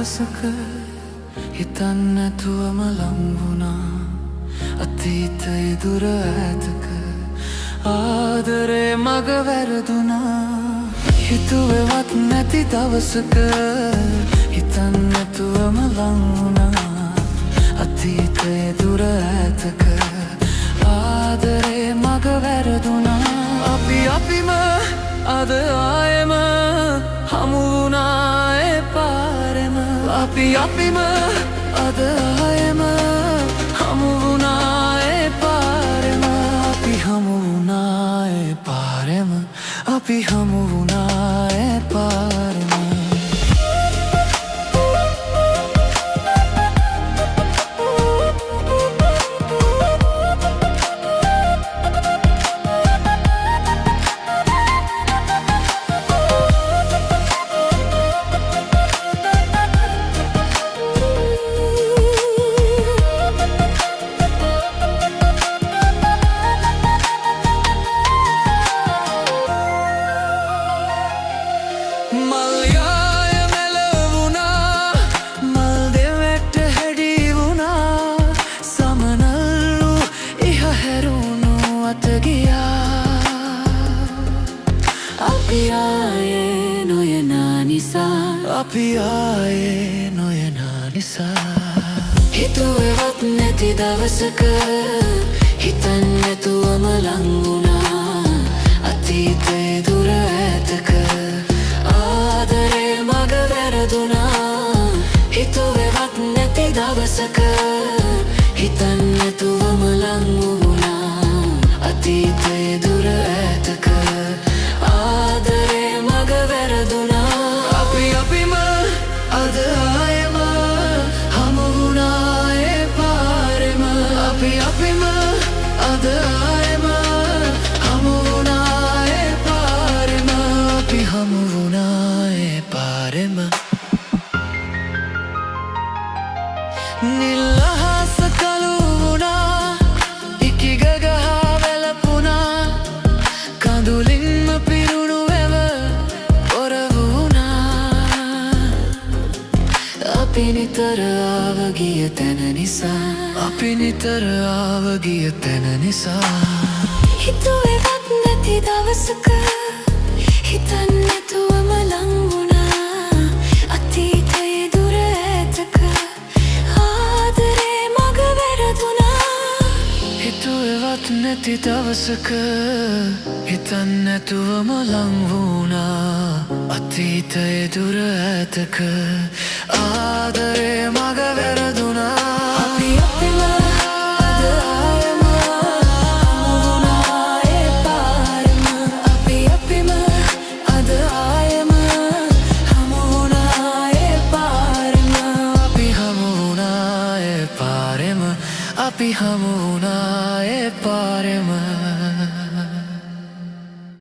දවසක හිතන්න නැතුවම ලං වුණා අතීතයේ දුර ඈතක ආදරේ මග වැරදුනා හිතුවේවත් නැති දවසක හිතන්න නැතුවම ලං වුණා අතීතයේ දුර ඈතක ආදරේ මග වැරදුනා අපිම අද ආයෙම හමු වුණා ඒ පාරෙම අපිම අද ආයෙම හමු වුණා ඒ පාරෙම අපි හමු වුණා ඒ පාරෙම අපි හමු වුණා ඒ පාරෙම අපි ආයේ නොයනා නිසා හිතුවේවත් නැති දවසක හිතන්න නැතුවම ලං වුණා අතීතයේ දුර ඈතක ආදරේ මග වැරදුනා හිතුවේවත් නැති දවසක හිතන්න නැතුවම ලං වුණා අතීතයේ දුර ඈතක ආදරේ මග වැරදුනා අපිම අද ආයෙම හමු වුණා ඒ පාරෙම අපිම අද ආයෙම හමු වුණා ඒ පාරෙම අපි හමු වුණා ඒ පාරෙම නිල් අහස කළු වුණා ඉකිගගහා වැළපුණා කඳුලින්ම පිරුණු වැව පොර අපි නිතර ආව ගිය තැන නිසා අපි නිතර ආව ගිය තැන නිසා හිතුවේවත් නැති දවසක හිතන්න නැතුවම ලං වුණා අතීතයේ දුර ඈතක ආදරේ මග වැරදුනා හිතුවේවත් නැති දවසක හිතන්න නැතුවම ලං වුණා අතීතයේ දුර ඈතක ආදරේ මග වැරදුනා අපිම අද ආයෙම හමු වුණා ඒ පාරෙම අපිම අද ආයෙම හමු වුණා ඒ පාරෙම අපි හමු වුණා ඒ පාරෙම අපි හමු වුණා